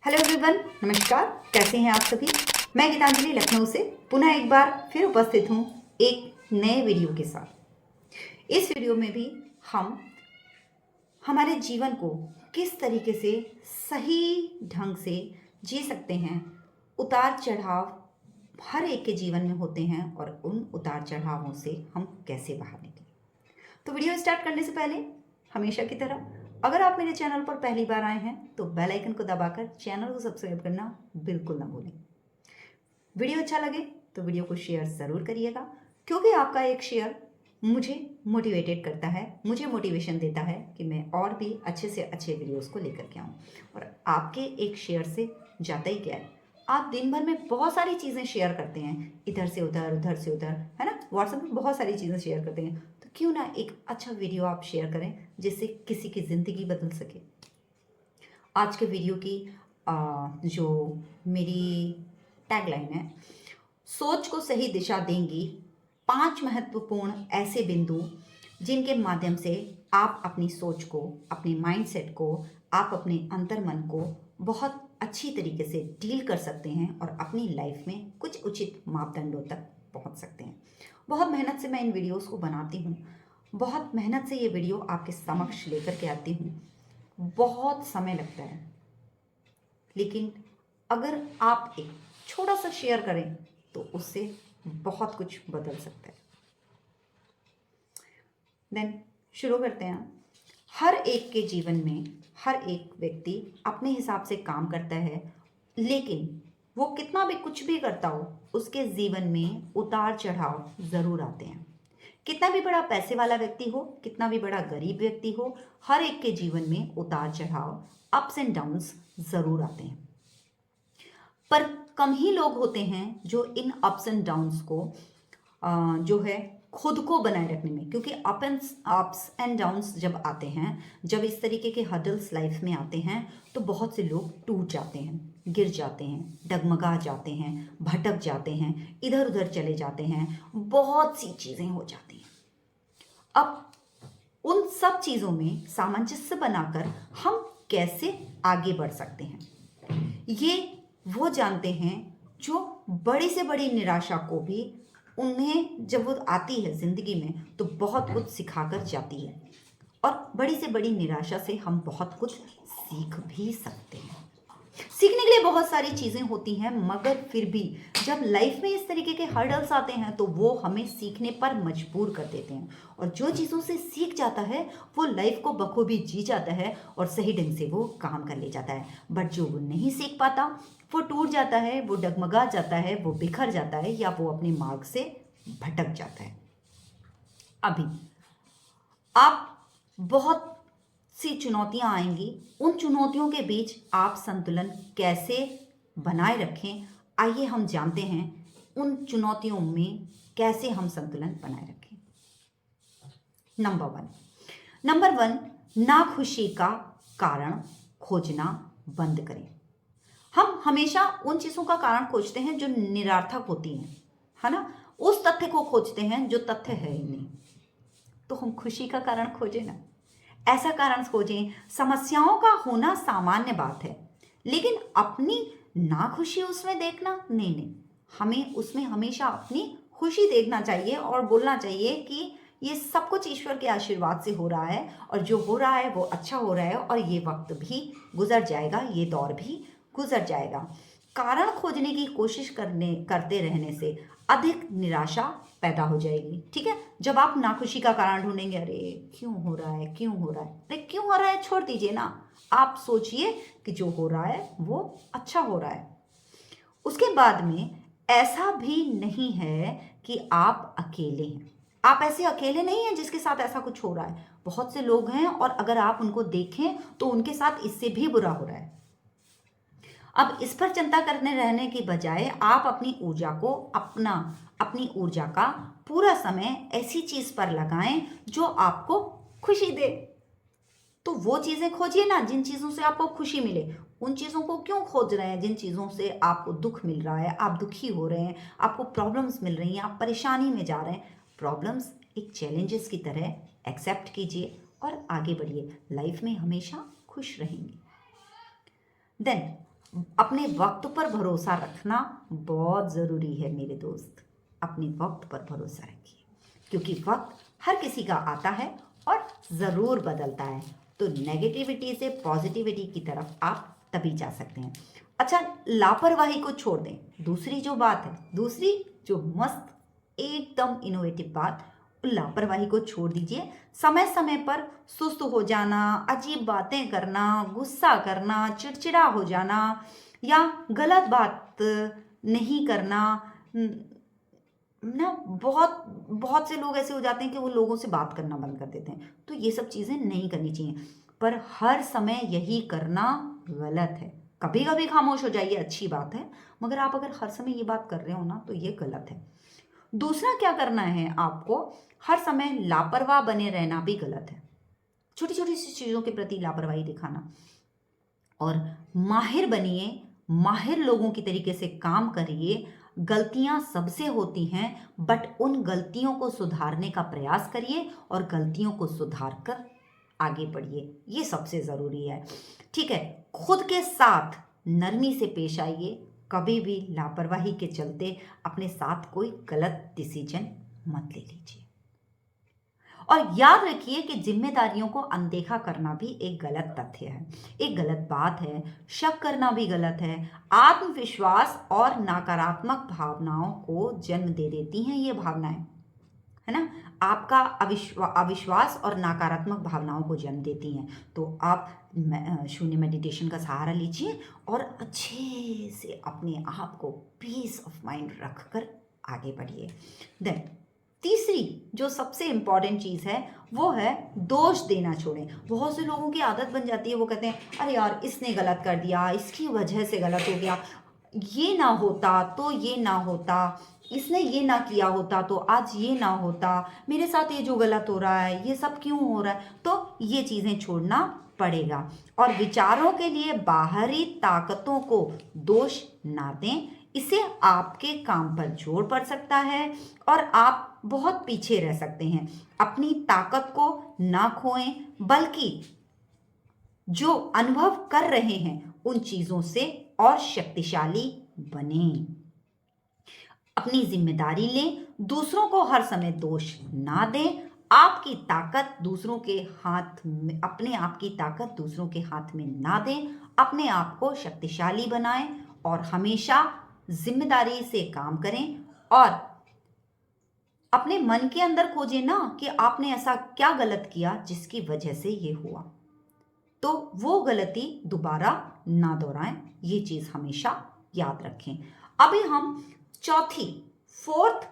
Hello everyone, नमस्कार। कैसे हैं आप सभी। मैं गीतांजलि लखनऊ से पुनः एक बार फिर उपस्थित हूँ एक नए वीडियो के साथ। इस वीडियो में भी हम हमारे जीवन को किस तरीके से सही ढंग से जी सकते हैं। उतार चढ़ाव हर एक के जीवन में होते हैं और उन उतार चढ़ावों से हम कैसे बाहर निकलें। तो वीडियो स्टार्ट करने से पहले हमेशा की तरह अगर आप मेरे चैनल पर पहली बार आए हैं तो बेल आइकन को दबाकर चैनल को सब्सक्राइब करना बिल्कुल ना भूलें। वीडियो अच्छा लगे तो वीडियो को शेयर ज़रूर करिएगा, क्योंकि आपका एक शेयर मुझे मोटिवेटेड करता है, मुझे मोटिवेशन देता है कि मैं और भी अच्छे से अच्छे वीडियोस को लेकर के आऊँ। और आपके एक शेयर से जाता ही क्या है, आप दिन भर में बहुत सारी चीज़ें शेयर करते हैं, इधर से उधर से उधर, है ना। व्हाट्सएप में बहुत सारी चीज़ें शेयर करते हैं, तो क्यों ना एक अच्छा वीडियो आप शेयर करें जिससे किसी की ज़िंदगी बदल सके। आज के वीडियो की जो मेरी टैगलाइन है, सोच को सही दिशा देंगी 5 महत्वपूर्ण ऐसे बिंदु जिनके माध्यम से आप अपनी सोच को, अपने माइंडसेट को, आप अपने अंतर्मन को बहुत अच्छी तरीके से डील कर सकते हैं और अपनी लाइफ में कुछ उचित मापदंडों तक पहुंच सकते हैं। बहुत मेहनत से मैं इन वीडियोस को बनाती हूँ, बहुत मेहनत से ये वीडियो आपके समक्ष लेकर के आती हूँ। बहुत समय लगता है, लेकिन अगर आप एक छोटा सा शेयर करें तो उससे बहुत कुछ बदल सकता है। देन शुरू करते हैं। हर एक के जीवन में हर एक व्यक्ति अपने हिसाब से काम करता है, लेकिन वो कितना भी कुछ भी करता हो उसके जीवन में उतार चढ़ाव ज़रूर आते हैं। कितना भी बड़ा पैसे वाला व्यक्ति हो, कितना भी बड़ा गरीब व्यक्ति हो, हर एक के जीवन में उतार चढ़ाव, अप्स एंड डाउन्स ज़रूर आते हैं। पर कम ही लोग होते हैं जो इन अप्स एंड डाउन्स को जो है खुद को बनाए रखने में, क्योंकि अप्स एंड डाउन्स जब आते हैं, जब इस तरीके के हर्डल्स लाइफ में आते हैं तो बहुत से लोग टूट जाते हैं, गिर जाते हैं, डगमगा जाते हैं, भटक जाते हैं, इधर उधर चले जाते हैं, बहुत सी चीज़ें हो जाती हैं। अब उन सब चीज़ों में सामंजस्य बनाकर हम कैसे आगे बढ़ सकते हैं, ये वो जानते हैं जो बड़ी से बड़ी निराशा को भी, उन्हें जब वो आती है ज़िंदगी में तो बहुत कुछ सिखाकर जाती है। और बड़ी से बड़ी निराशा से हम बहुत कुछ सीख भी सकते हैं। सीखने के लिए बहुत सारी चीज़ें होती हैं, मगर फिर भी जब लाइफ में इस तरीके के हर्डल्स आते हैं तो वो हमें सीखने पर मजबूर कर देते हैं। और जो चीज़ों से सीख जाता है वो लाइफ को बखूबी जी जाता है और सही ढंग से वो काम कर ले जाता है। बट जो वो नहीं सीख पाता वो टूट जाता है, वो डगमगा जाता है, वो बिखर जाता है, या वो अपने मार्ग से भटक जाता है। अभी आप बहुत सी चुनौतियां आएंगी, उन चुनौतियों के बीच आप संतुलन कैसे बनाए रखें, आइए हम जानते हैं उन चुनौतियों में कैसे हम संतुलन बनाए रखें। नंबर वन, नाखुशी का कारण खोजना बंद करें। हम हमेशा उन चीज़ों का कारण खोजते हैं जो निरर्थक होती हैं, है ना। उस तथ्य को खोजते हैं जो तथ्य है ही नहीं। तो हम खुशी का कारण खोजें ना, ऐसा कारण खोजें। समस्याओं का होना सामान्य बात है, लेकिन अपनी नाखुशी उसमें देखना नहीं, हमें उसमें हमेशा अपनी खुशी देखना चाहिए और बोलना चाहिए कि ये सब कुछ ईश्वर के आशीर्वाद से हो रहा है और जो हो रहा है वो अच्छा हो रहा है और ये वक्त भी गुजर जाएगा, ये दौर भी गुजर जाएगा। कारण खोजने की कोशिश करते रहने से अधिक निराशा पैदा हो जाएगी। ठीक है, जब आप नाखुशी का कारण ढूंढेंगे, अरे क्यों हो रहा है, क्यों हो रहा है, अरे क्यों हो रहा है छोड़ दीजिए ना, आप सोचिए कि जो हो रहा है वो अच्छा हो रहा है। उसके बाद में ऐसा भी नहीं है कि आप अकेले हैं, आप ऐसे अकेले नहीं हैं जिसके साथ ऐसा कुछ हो रहा है। बहुत से लोग हैं और अगर आप उनको देखें तो उनके साथ इससे भी बुरा हो रहा है। अब इस पर चिंता करने रहने की बजाय आप अपनी ऊर्जा को अपनी ऊर्जा का पूरा समय ऐसी चीज पर लगाएं जो आपको खुशी दे। तो वो चीजें खोजिए ना जिन चीजों से आपको खुशी मिले। उन चीजों को क्यों खोज रहे हैं जिन चीजों से आपको दुख मिल रहा है, आप दुखी हो रहे हैं, आपको प्रॉब्लम्स मिल रही हैं, आप परेशानी में जा रहे हैं। प्रॉब्लम्स एक चैलेंजेस की तरह एक्सेप्ट कीजिए और आगे बढ़िए, लाइफ में हमेशा खुश रहेंगे। देन अपने वक्त पर भरोसा रखना बहुत ज़रूरी है मेरे दोस्त। अपने वक्त पर भरोसा रखिए, क्योंकि वक्त हर किसी का आता है और ज़रूर बदलता है। तो नेगेटिविटी से पॉजिटिविटी की तरफ आप तभी जा सकते हैं। अच्छा, लापरवाही को छोड़ दें। दूसरी जो बात है, दूसरी जो मस्त एकदम इनोवेटिव बात, लापरवाही को छोड़ दीजिए। समय समय पर सुस्त हो जाना, अजीब बातें करना, गुस्सा करना, चिड़चिड़ा हो जाना या गलत बात नहीं करना ना, बहुत बहुत से लोग ऐसे हो जाते हैं कि वो लोगों से बात करना बंद कर देते हैं। तो ये सब चीज़ें नहीं करनी चाहिए, पर हर समय यही करना गलत है। कभी कभी खामोश हो जाइए, अच्छी बात है, मगर आप अगर हर समय ये बात कर रहे हो ना, तो ये गलत है। दूसरा क्या करना है आपको, हर समय लापरवाह बने रहना भी गलत है। छोटी छोटी सी चीज़ों के प्रति लापरवाही दिखाना, और माहिर बनिए, माहिर लोगों की तरीके से काम करिए। गलतियां सबसे होती हैं, बट उन गलतियों को सुधारने का प्रयास करिए और गलतियों को सुधार कर आगे बढ़िए, ये सबसे ज़रूरी है। ठीक है, खुद के साथ नरमी से पेश आइए। कभी भी लापरवाही के चलते अपने साथ कोई गलत डिसीजन मत ले लीजिए। और याद रखिए कि जिम्मेदारियों को अनदेखा करना भी एक गलत तथ्य है, एक गलत बात है। शक करना भी गलत है। आत्मविश्वास और नकारात्मक भावनाओं को जन्म दे देती हैं ये भावनाएं, है ना। आपका अविश्वास और नकारात्मक भावनाओं को जन्म देती हैं। तो आप शून्य मेडिटेशन का सहारा लीजिए और अच्छे से अपने आप को पीस ऑफ माइंड रखकर आगे बढ़िए। देन तीसरी जो सबसे इंपॉर्टेंट चीज़ है वो है दोष देना छोड़ें। बहुत से लोगों की आदत बन जाती है, वो कहते हैं अरे यार इसने गलत कर दिया, इसकी वजह से गलत हो गया, ये ना होता तो ये ना होता, इसने ये ना किया होता तो आज ये ना होता, मेरे साथ ये जो गलत हो रहा है ये सब क्यों हो रहा है। तो ये चीज़ें छोड़ना पड़ेगा और विचारों के लिए बाहरी ताकतों को दोष ना दें। इससे आपके काम पर जोर पड़ सकता है और आप बहुत पीछे रह सकते हैं। अपनी ताकत को ना खोएं, बल्कि जो अनुभव कर रहे हैं उन चीजों से और शक्तिशाली बने। अपनी जिम्मेदारी लें, दूसरों को हर समय दोष ना दें। आपकी ताकत दूसरों के हाथ में, अपने आप की ताकत दूसरों के हाथ में ना दें। अपने आप को शक्तिशाली बनाएं और हमेशा जिम्मेदारी से काम करें और अपने मन के अंदर खोजें ना कि आपने ऐसा क्या गलत किया जिसकी वजह से ये हुआ, तो वो गलती दोबारा ना दोहराएं। ये चीज हमेशा याद रखें। अभी हम फोर्थ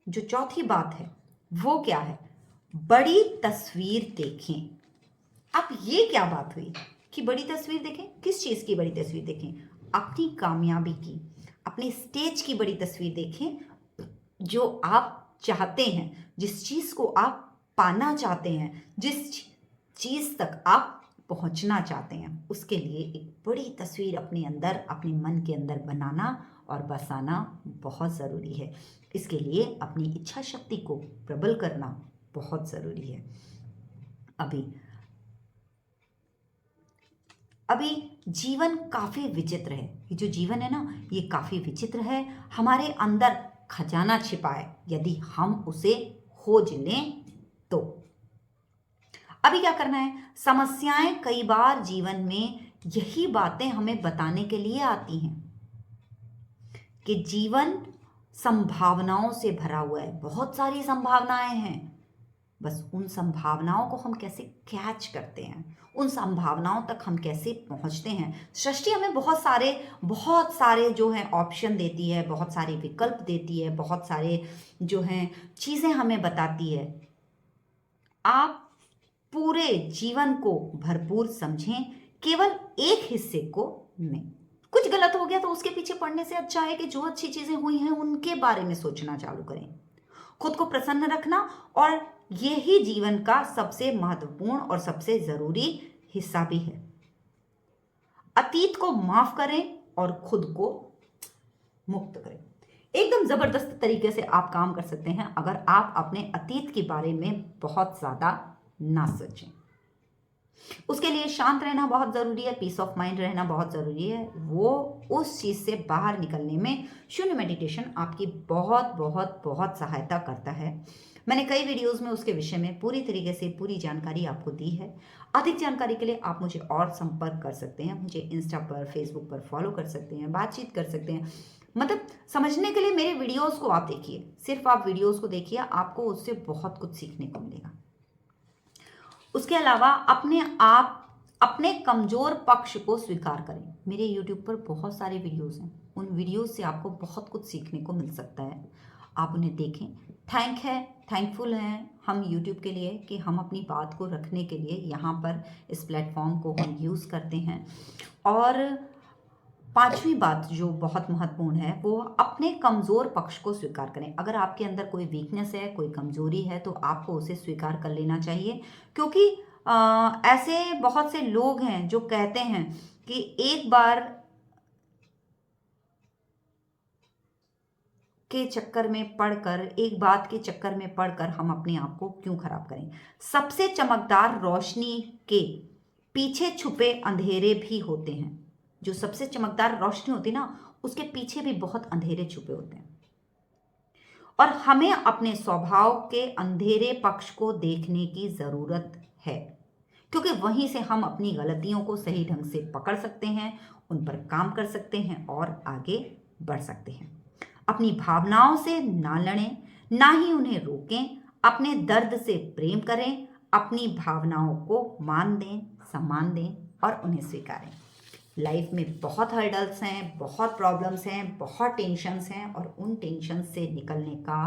जो चौथी बात है वो क्या है, बड़ी तस्वीर देखें। अब ये क्या बात हुई कि बड़ी तस्वीर देखें? किस चीज की बड़ी तस्वीर देखें? अपनी कामयाबी की, अपने स्टेज की बड़ी तस्वीर देखें। जो आप चाहते हैं, जिस चीज को आप पाना चाहते हैं, जिस चीज तक आप पहुंचना चाहते हैं, उसके लिए एक बड़ी तस्वीर अपने अंदर, अपने मन के अंदर बनाना और बसाना बहुत ज़रूरी है। इसके लिए अपनी इच्छा शक्ति को प्रबल करना बहुत ज़रूरी है। अभी जीवन काफ़ी विचित्र है। ये जो जीवन है ना, ये काफ़ी विचित्र है। हमारे अंदर खजाना छिपा है, यदि हम उसे खोज लें तो। अभी क्या करना है, समस्याएं कई बार जीवन में यही बातें हमें बताने के लिए आती हैं कि जीवन संभावनाओं से भरा हुआ है। बहुत सारी संभावनाएं हैं, बस उन संभावनाओं को हम कैसे कैच करते हैं, उन संभावनाओं तक हम कैसे पहुंचते हैं। सृष्टि हमें बहुत सारे जो है ऑप्शन देती है, बहुत सारे विकल्प देती है, बहुत सारे जो हैं चीज़ें हमें बताती है। आप पूरे जीवन को भरपूर समझें, केवल एक हिस्से को नहीं। कुछ गलत हो गया तो उसके पीछे पड़ने से अच्छा है कि जो अच्छी चीजें हुई हैं उनके बारे में सोचना चालू करें। खुद को प्रसन्न रखना, और यही जीवन का सबसे महत्वपूर्ण और सबसे जरूरी हिस्सा भी है। अतीत को माफ करें और खुद को मुक्त करें। एकदम जबरदस्त तरीके से आप काम कर सकते हैं अगर आप अपने अतीत के बारे में बहुत ज्यादा ना सोचें। उसके लिए शांत रहना बहुत ज़रूरी है, पीस ऑफ माइंड रहना बहुत ज़रूरी है। वो उस चीज़ से बाहर निकलने में शून्य मेडिटेशन आपकी बहुत बहुत बहुत सहायता करता है। मैंने कई वीडियोज़ में उसके विषय में पूरी तरीके से पूरी जानकारी आपको दी है। अधिक जानकारी के लिए आप मुझे और संपर्क कर सकते हैं। मुझे इंस्टा पर, फेसबुक पर फॉलो कर सकते हैं, बातचीत कर सकते हैं। मतलब समझने के लिए मेरे वीडियोज़ को आप देखिए, सिर्फ आप वीडियोज़ को देखिए, आपको उससे बहुत कुछ सीखने को मिलेगा। उसके अलावा अपने कमज़ोर पक्ष को स्वीकार करें। मेरे यूट्यूब पर बहुत सारे वीडियोज़ हैं, उन वीडियोज़ से आपको बहुत कुछ सीखने को मिल सकता है। आप उन्हें देखें। थैंकफुल हैं हम यूट्यूब के लिए कि हम अपनी बात को रखने के लिए यहाँ पर इस प्लेटफॉर्म को हम यूज़ करते हैं। और पांचवी बात जो बहुत महत्वपूर्ण है, वो अपने कमज़ोर पक्ष को स्वीकार करें। अगर आपके अंदर कोई वीकनेस है, कोई कमज़ोरी है, तो आपको उसे स्वीकार कर लेना चाहिए। क्योंकि ऐसे बहुत से लोग हैं जो कहते हैं कि एक बार के चक्कर में पड़कर, एक बात के चक्कर में पड़कर हम अपने आप को क्यों खराब करें। सबसे चमकदार रोशनी के पीछे छुपे अंधेरे भी होते हैं। जो सबसे चमकदार रोशनी होती है ना, उसके पीछे भी बहुत अंधेरे छुपे होते हैं। और हमें अपने स्वभाव के अंधेरे पक्ष को देखने की जरूरत है, क्योंकि वहीं से हम अपनी गलतियों को सही ढंग से पकड़ सकते हैं, उन पर काम कर सकते हैं और आगे बढ़ सकते हैं। अपनी भावनाओं से ना लड़ें, ना ही उन्हें रोकें। अपने दर्द से प्रेम करें, अपनी भावनाओं को मान दें, सम्मान दें और उन्हें स्वीकारें। लाइफ में बहुत हर्डल्स हैं, बहुत प्रॉब्लम्स हैं, बहुत टेंशन्स हैं, और उन टेंशन से निकलने का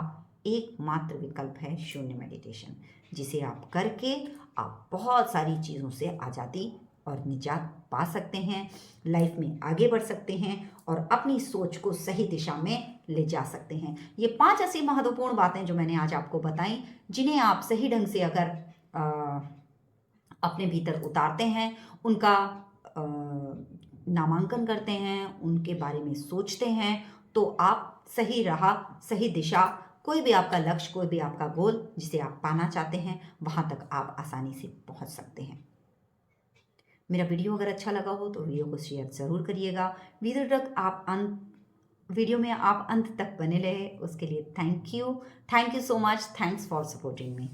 एकमात्र विकल्प है शून्य मेडिटेशन, जिसे आप करके आप बहुत सारी चीज़ों से आज़ादी और निजात पा सकते हैं, लाइफ में आगे बढ़ सकते हैं और अपनी सोच को सही दिशा में ले जा सकते हैं। ये 5 ऐसी महत्वपूर्ण बातें जो मैंने आज आपको बताई, जिन्हें आप सही ढंग से अगर अपने भीतर उतारते हैं, उनका नामांकन करते हैं, उनके बारे में सोचते हैं, तो आप सही राह, सही दिशा, कोई भी आपका लक्ष्य, कोई भी आपका गोल जिसे आप पाना चाहते हैं, वहाँ तक आप आसानी से पहुँच सकते हैं। मेरा वीडियो अगर अच्छा लगा हो तो वीडियो को शेयर ज़रूर करिएगा। वीडियो में आप अंत तक बने रहे, उसके लिए thank you so much. Thanks for supporting me.